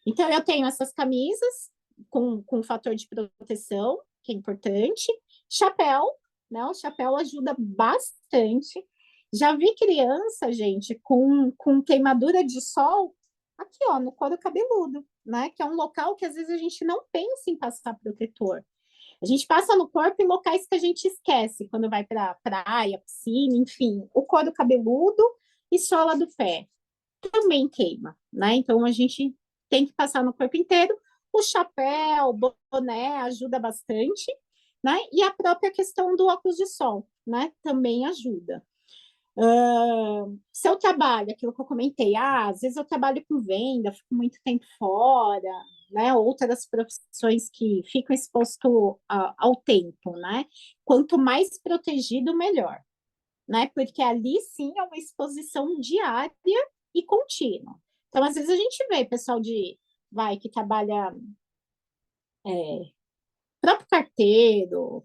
Então, eu tenho essas camisas com fator de proteção, que é importante. Chapéu, né? O chapéu ajuda bastante. Já vi criança, gente, com queimadura de sol aqui, ó, no couro cabeludo, né? Que é um local que às vezes a gente não pensa em passar protetor. A gente passa no corpo em locais que a gente esquece, quando vai para praia, piscina, enfim. O couro cabeludo e sola do pé também queima, né? Então a gente tem que passar no corpo inteiro. O chapéu, boné ajuda bastante. né? E a própria questão do óculos de sol, né? Também ajuda. Se eu trabalho, aquilo que eu comentei, às vezes eu trabalho com venda, fico muito tempo fora, né? Outras profissões que ficam expostos ao tempo, né? Quanto mais protegido, melhor, né? Porque ali sim é uma exposição diária e contínua. Então, às vezes a gente vê pessoal que trabalha próprio carteiro,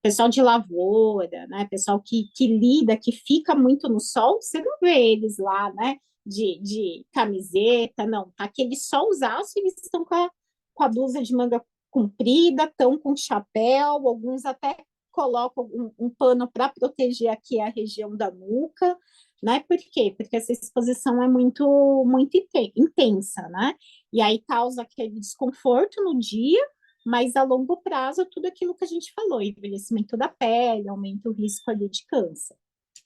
pessoal de lavoura, né? Pessoal que lida, que fica muito no sol, você não vê eles lá, né? De camiseta, não. Tá aquele solzaço, eles estão com a blusa de manga comprida, estão com chapéu, alguns até colocam um pano para proteger aqui a região da nuca, né? Por quê? Porque essa exposição é muito intensa, né? E aí causa aquele desconforto no dia, mas a longo prazo, tudo aquilo que a gente falou, envelhecimento da pele, aumenta o risco ali de câncer.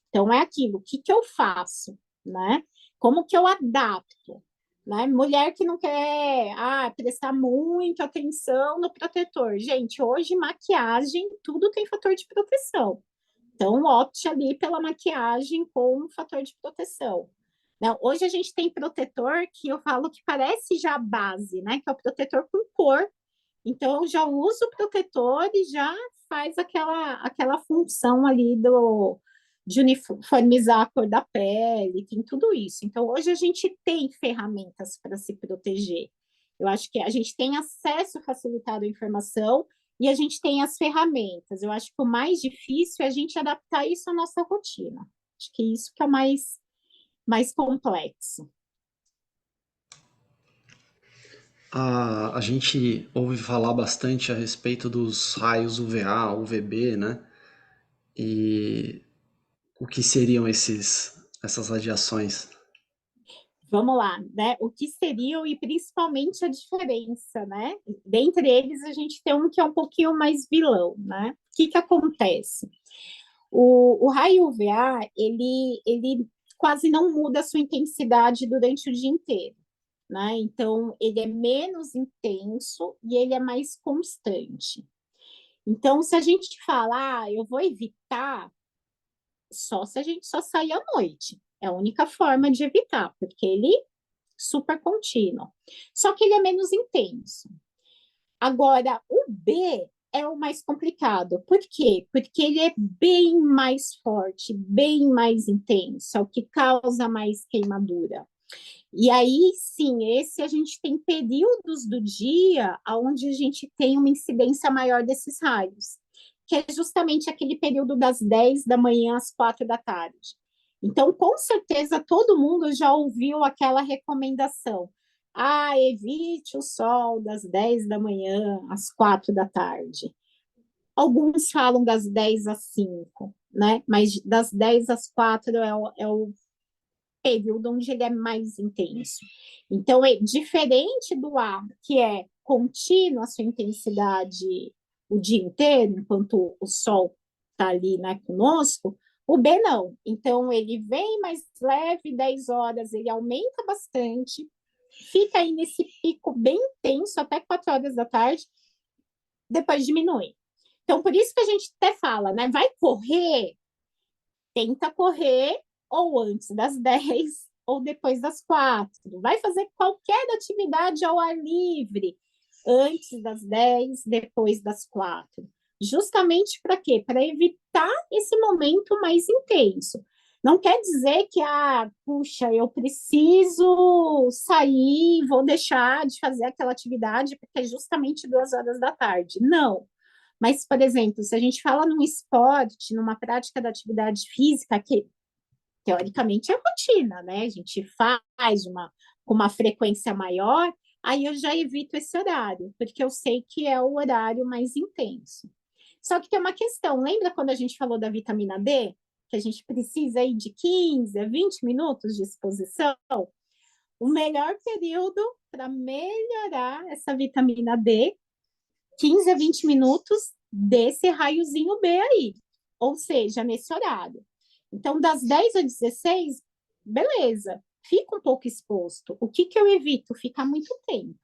Então, é aquilo, o que eu faço, né? Como que eu adapto? Né? Mulher que não quer prestar muita atenção no protetor. Gente, hoje maquiagem, tudo tem fator de proteção. Então, opte ali pela maquiagem com fator de proteção. Né? Hoje a gente tem protetor que eu falo que parece já base, né? Que é o protetor com cor. Então, eu já uso o protetor e já faz aquela função ali de uniformizar a cor da pele, tem tudo isso. Então, hoje a gente tem ferramentas para se proteger. Eu acho que a gente tem acesso facilitado à informação e a gente tem as ferramentas. Eu acho que o mais difícil é a gente adaptar isso à nossa rotina. Acho que isso que é o mais complexo. A gente ouve falar bastante a respeito dos raios UVA, UVB, né? E o que seriam essas radiações? Vamos lá, né? O que seriam e principalmente a diferença, né? Dentre eles, a gente tem um que é um pouquinho mais vilão, né? O que acontece? O raio UVA, ele quase não muda a sua intensidade durante o dia inteiro, né? Então, ele é menos intenso e ele é mais constante. Então, se a gente falar, eu vou evitar, só se a gente só sair à noite. É a única forma de evitar, porque ele é super contínuo. Só que ele é menos intenso. Agora, o B é o mais complicado. Por quê? Porque ele é bem mais forte, bem mais intenso, é o que causa mais queimadura. E aí, sim, esse a gente tem períodos do dia onde a gente tem uma incidência maior desses raios, que é justamente aquele período das 10 da manhã às 4 da tarde. Então, com certeza, todo mundo já ouviu aquela recomendação. Evite o sol das 10 da manhã às 4 da tarde. Alguns falam das 10 às 5, né? Mas das 10 às 4 é o período onde ele é mais intenso. Então, é diferente do A, que é contínua a sua intensidade o dia inteiro, enquanto o Sol está ali, né, conosco, o B não. Então, ele vem mais leve, 10 horas, ele aumenta bastante, fica aí nesse pico bem intenso até 4 horas da tarde, depois diminui. Então, por isso que a gente até fala, né? Vai correr, tenta correr ou antes das 10 ou depois das 4. Vai fazer qualquer atividade ao ar livre antes das 10, depois das 4. Justamente para quê? Para evitar esse momento mais intenso. Não quer dizer que, puxa, eu preciso sair, vou deixar de fazer aquela atividade porque é justamente 2 horas da tarde. Não. Mas, por exemplo, se a gente fala num esporte, numa prática da atividade física, que teoricamente é rotina, né? A gente faz com uma frequência maior, aí eu já evito esse horário, porque eu sei que é o horário mais intenso. Só que tem uma questão, lembra quando a gente falou da vitamina D? Que a gente precisa aí de 15 a 20 minutos de exposição? O melhor período para melhorar essa vitamina D 15 a 20 minutos desse raiozinho B aí, ou seja, nesse horário. Então, das 10 às 16, beleza, fica um pouco exposto. O que eu evito? Ficar muito tempo.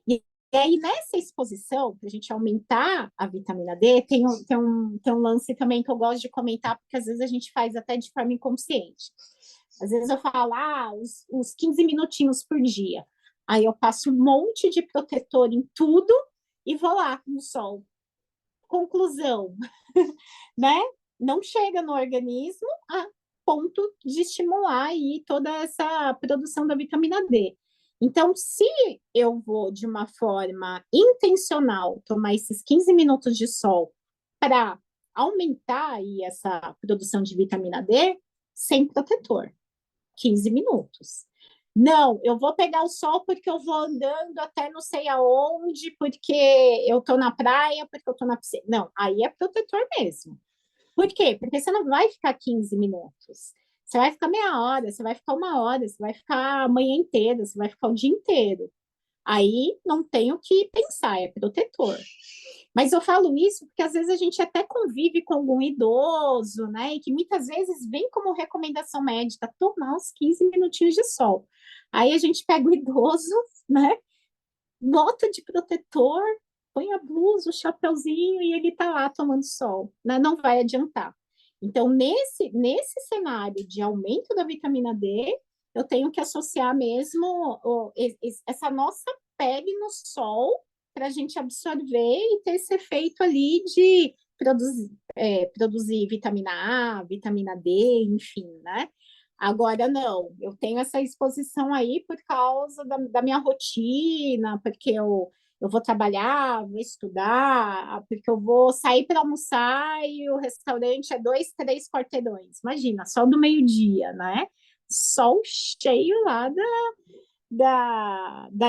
E aí, nessa exposição, para a gente aumentar a vitamina D, tem um lance também que eu gosto de comentar, porque às vezes a gente faz até de forma inconsciente. Às vezes eu falo, os 15 minutinhos por dia. Aí eu passo um monte de protetor em tudo e vou lá no sol. Conclusão, né? Não chega no organismo a ponto de estimular aí toda essa produção da vitamina D. Então, se eu vou de uma forma intencional tomar esses 15 minutos de sol para aumentar aí essa produção de vitamina D, sem protetor, 15 minutos. Não, eu vou pegar o sol porque eu vou andando até não sei aonde, porque eu tô na praia, porque eu tô na piscina. Não, aí é protetor mesmo. Por quê? Porque você não vai ficar 15 minutos. Você vai ficar meia hora, você vai ficar uma hora, você vai ficar a manhã inteira, você vai ficar o dia inteiro. Aí não tem o que pensar, é protetor. Mas eu falo isso porque às vezes a gente até convive com algum idoso, né? E que muitas vezes vem como recomendação médica tomar uns 15 minutinhos de sol. Aí a gente pega o idoso, né? Bota de protetor, põe a blusa, o chapeuzinho e ele tá lá tomando sol, né? Não vai adiantar. Então, nesse cenário de aumento da vitamina D, eu tenho que associar mesmo essa nossa pele no sol para a gente absorver e ter esse efeito ali de produzir vitamina A, vitamina D, enfim, né? Agora, não, eu tenho essa exposição aí por causa da minha rotina, porque eu vou trabalhar, vou estudar, porque eu vou sair para almoçar e o restaurante é 2, 3 quarteirões. Imagina, só do meio-dia, né? Sol cheio lá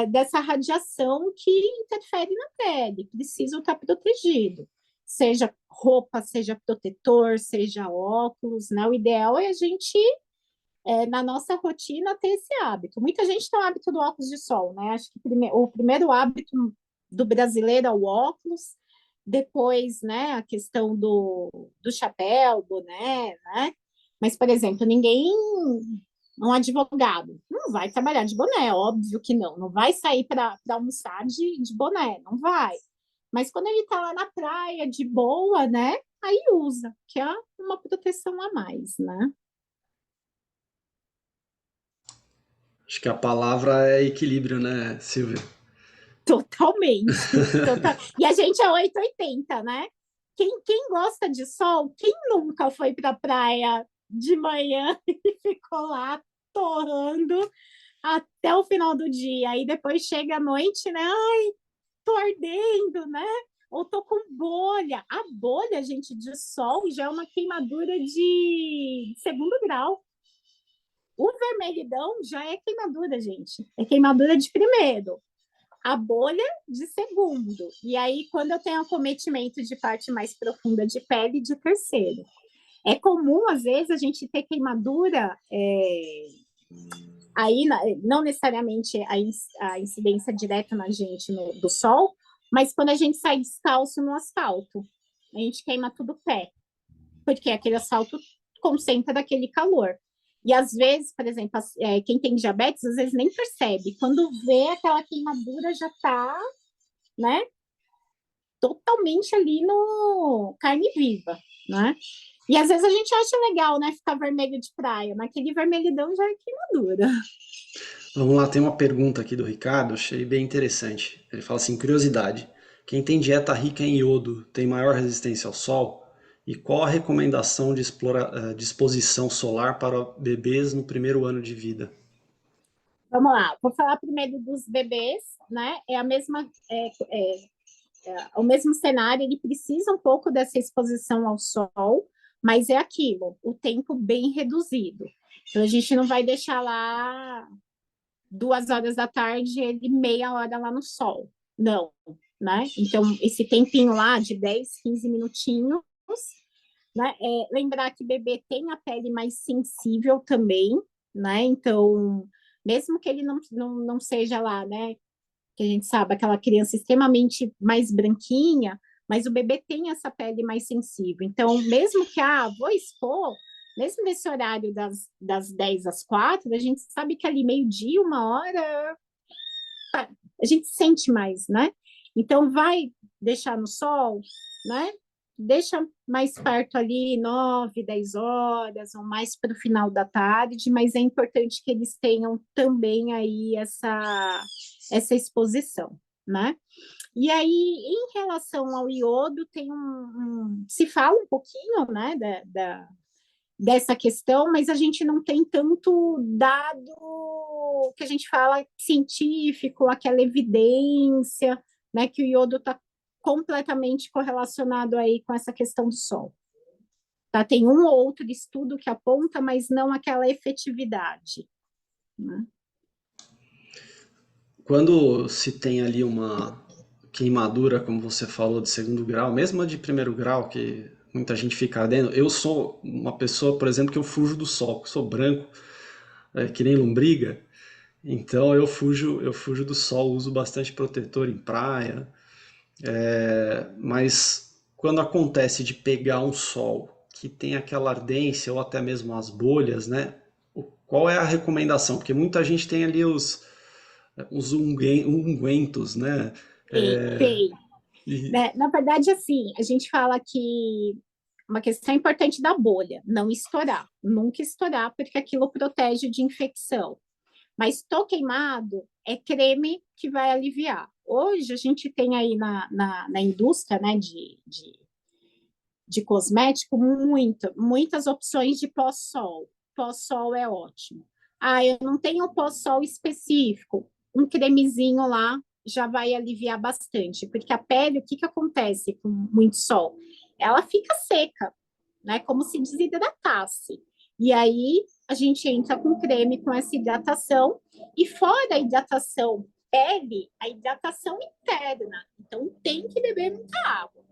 dessa radiação que interfere na pele, preciso estar protegido. Seja roupa, seja protetor, seja óculos, né? O ideal é a gente na nossa rotina ter esse hábito. Muita gente tem o hábito do óculos de sol, né? Acho que o primeiro hábito do brasileiro é o óculos, depois, né, a questão do chapéu, boné, né? Mas, por exemplo, um advogado, não vai trabalhar de boné, óbvio que não. Não vai sair para almoçar de boné, não vai. Mas quando ele está lá na praia, de boa, né? Aí usa, que é uma proteção a mais, né? Acho que a palavra é equilíbrio, né, Silvia? Totalmente. E a gente é 880, né? Quem gosta de sol, quem nunca foi para a praia de manhã e ficou lá torrando até o final do dia? Aí depois chega a noite, né? Ai, tô ardendo, né? Ou tô com bolha. A bolha, gente, de sol já é uma queimadura de segundo grau. O vermelhidão já é queimadura, gente. É queimadura de primeiro. A bolha de segundo. E aí, quando eu tenho acometimento de parte mais profunda de pele, de terceiro. É comum, às vezes, a gente ter queimadura, aí não necessariamente a incidência direta na gente do sol, mas quando a gente sai descalço no asfalto, a gente queima tudo o pé, porque aquele asfalto concentra daquele calor. E às vezes, por exemplo, quem tem diabetes, às vezes nem percebe. Quando vê aquela queimadura, já está, né, totalmente ali no carne viva, né? E às vezes a gente acha legal, né, ficar vermelho de praia, mas aquele vermelhidão já é queimadura. Vamos lá, tem uma pergunta aqui do Ricardo, achei bem interessante. Ele fala assim, curiosidade, quem tem dieta rica em iodo tem maior resistência ao sol? E qual a recomendação de exposição solar para bebês no primeiro ano de vida? Vamos lá, vou falar primeiro dos bebês, né? É a mesma, o mesmo cenário, ele precisa um pouco dessa exposição ao sol, mas é aquilo, o tempo bem reduzido. Então a gente não vai deixar lá 2 horas da tarde, ele meia hora lá no sol. Não, né? Então, esse tempinho lá de 10, 15 minutinhos, né? Lembrar que bebê tem a pele mais sensível também, né? Então, mesmo que ele não seja lá, né? Que a gente sabe, aquela criança extremamente mais branquinha, mas o bebê tem essa pele mais sensível. Então, mesmo que, vou expor, mesmo nesse horário das 10 às 4, a gente sabe que ali meio-dia, 1 hora, a gente sente mais, né? Então, vai deixar no sol, né? Deixa mais perto ali, 9, 10 horas, ou mais para o final da tarde, mas é importante que eles tenham também aí essa exposição, né? E aí, em relação ao iodo, se fala um pouquinho, né, dessa questão, mas a gente não tem tanto dado que a gente fala científico, aquela evidência, né, que o iodo está completamente correlacionado aí com essa questão do sol. Tá? Tem um ou outro estudo que aponta, mas não aquela efetividade, né? Quando se tem ali uma queimadura, como você falou, de segundo grau, mesmo a de primeiro grau, que muita gente fica ardendo, eu sou uma pessoa, por exemplo, que eu fujo do sol, sou branco, que nem lombriga, então eu fujo do sol, uso bastante protetor em praia, mas quando acontece de pegar um sol que tem aquela ardência ou até mesmo as bolhas, né? Qual é a recomendação? Porque muita gente tem ali os ungüentos, né? Tem. E, Né? Na verdade, assim, a gente fala que uma questão importante da bolha, não estourar, nunca estourar, porque aquilo protege de infecção. Mas estou queimado, é creme que vai aliviar. Hoje a gente tem aí na indústria, né, de cosmético muitas opções de pós-sol. Pós-sol é ótimo. Ah, eu não tenho pós-sol específico. Um cremezinho lá já vai aliviar bastante, porque a pele, o que que acontece com muito sol? Ela fica seca, né? Como se desidratasse. E aí a gente entra com creme com essa hidratação, e fora a hidratação pele, a hidratação interna. Então tem que beber muita água.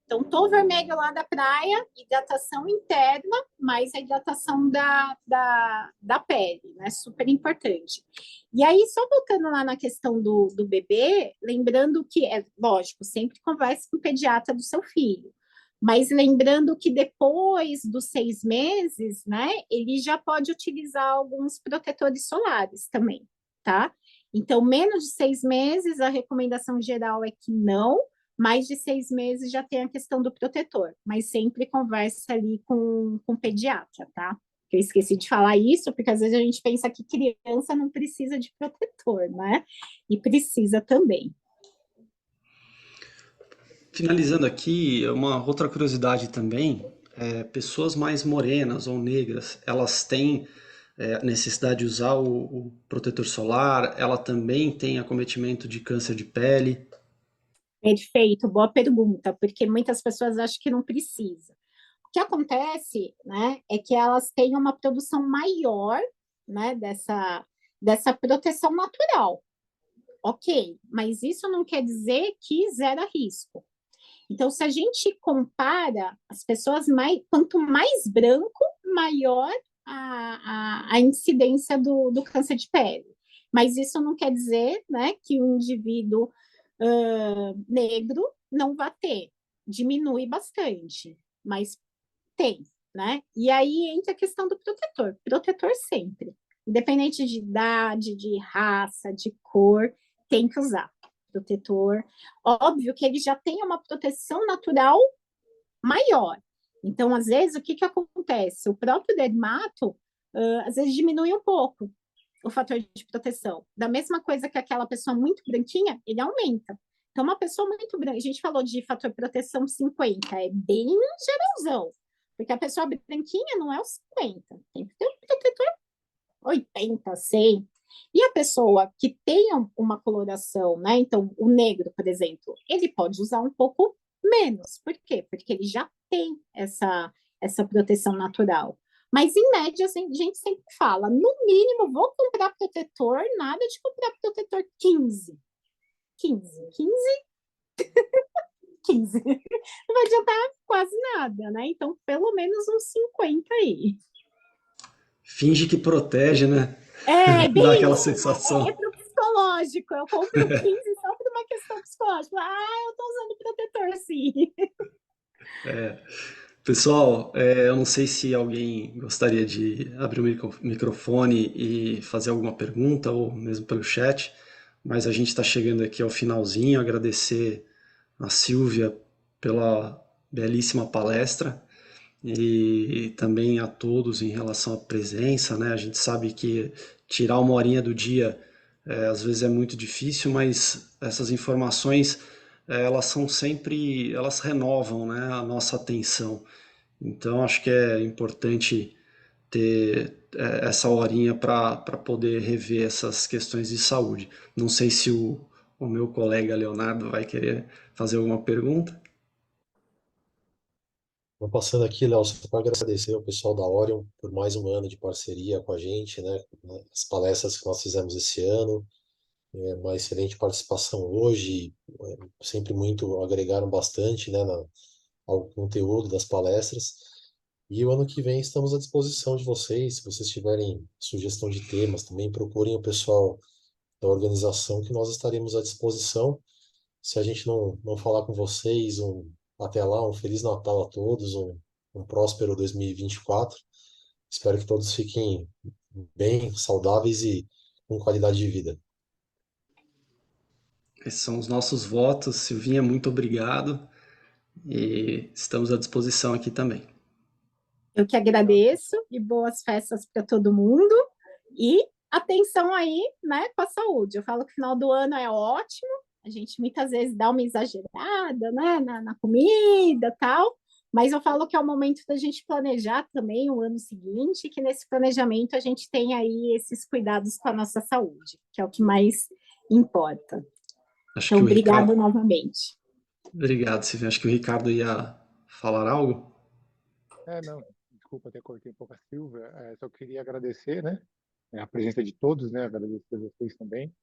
Então, tom vermelho lá da praia, hidratação interna, mais a hidratação da pele, né? Super importante. E aí, só voltando lá na questão do bebê, lembrando que, é lógico, sempre converse com o pediatra do seu filho, mas lembrando que depois dos 6 meses, né, ele já pode utilizar alguns protetores solares também, tá? Então, menos de 6 meses, a recomendação geral é que não, mais de 6 meses já tem a questão do protetor, mas sempre conversa ali com o pediatra, tá? Eu esqueci de falar isso, porque às vezes a gente pensa que criança não precisa de protetor, né? E precisa também. finalizando aqui, uma outra curiosidade também, pessoas mais morenas ou negras, elas têm necessidade de usar o protetor solar, ela também tem acometimento de câncer de pele. Perfeito, boa pergunta, porque muitas pessoas acham que não precisa. O que acontece, né, é que elas têm uma produção maior, né, dessa proteção natural. Ok, mas isso não quer dizer que zera risco. Então, se a gente compara as pessoas quanto mais branco, maior a incidência do câncer de pele. Mas isso não quer dizer, né, que o indivíduo negro não vai ter. Diminui bastante, mas tem, né? E aí entra a questão do protetor. Protetor sempre. Independente de idade, de raça, de cor, tem que usar protetor. Óbvio que ele já tem uma proteção natural maior. Então, às vezes, o que que acontece? O próprio dermato, às vezes, diminui um pouco o fator de proteção. Da mesma coisa que aquela pessoa muito branquinha, ele aumenta. Então, uma pessoa muito branca, a gente falou de fator de proteção 50, é bem geralzão. Porque a pessoa branquinha não é os 50, tem que ter um protetor 80, 100. E a pessoa que tenha uma coloração, né? Então, o negro, por exemplo, ele pode usar um pouco menos. Por quê? Porque ele já tem essa proteção natural. Mas, em média, a gente sempre fala, no mínimo, vou comprar protetor, nada de comprar protetor 15. 15, 15, 15. Não vai adiantar quase nada, né? Então, pelo menos uns 50 aí. Finge que protege, né? É, Dá bem aquela isso. É sensação. pro psicológico. Eu compro 15 só por uma questão psicológica. Ah, eu tô usando protetor, sim. Pessoal, eu não sei se alguém gostaria de abrir o microfone e fazer alguma pergunta, ou mesmo pelo chat, mas a gente está chegando aqui ao finalzinho. Agradecer a Silvia pela belíssima palestra e também a todos em relação à presença, né? A gente sabe que tirar uma horinha do dia às vezes é muito difícil, mas essas informações elas são sempre, elas renovam, né, a nossa atenção. Então acho que é importante ter essa horinha para poder rever essas questões de saúde. Não sei se o meu colega Leonardo vai querer fazer alguma pergunta. Vou passando aqui, Léo, só para agradecer ao pessoal da Orion por mais um ano de parceria com a gente, né? As palestras que nós fizemos esse ano, uma excelente participação hoje, sempre muito, agregaram bastante, né, ao conteúdo das palestras. E o ano que vem estamos à disposição de vocês, se vocês tiverem sugestão de temas, também procurem o pessoal da organização que nós estaremos à disposição. Se a gente não falar com vocês, até lá, um Feliz Natal a todos, um próspero 2024. Espero que todos fiquem bem, saudáveis e com qualidade de vida. Esses são os nossos votos. Silvinha, muito obrigado e estamos à disposição aqui também. Eu que agradeço e boas festas para todo mundo. E atenção aí, né, com a saúde. Eu falo que o final do ano é ótimo, a gente muitas vezes dá uma exagerada, né, na comida e tal, mas eu falo que é o momento da gente planejar também o ano seguinte, que nesse planejamento a gente tem aí esses cuidados com a nossa saúde, que é o que mais importa. Então, obrigado novamente. Obrigado, Silvia. Acho que o Ricardo ia falar algo. Não, desculpa, até cortei um pouco a Silvia. Só queria agradecer, né, a presença de todos, né, agradecer a vocês também.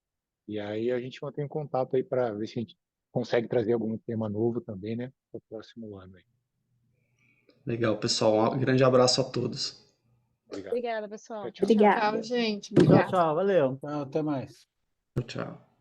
E aí a gente mantém contato aí para ver se a gente consegue trazer algum tema novo também, né, para o próximo ano aí. Legal, pessoal. Um grande abraço a todos. Obrigado. Obrigada, pessoal. Tchau, tchau. Obrigada. Tchau, gente. Tchau, Obrigada. tchau. Valeu. Até mais. Tchau.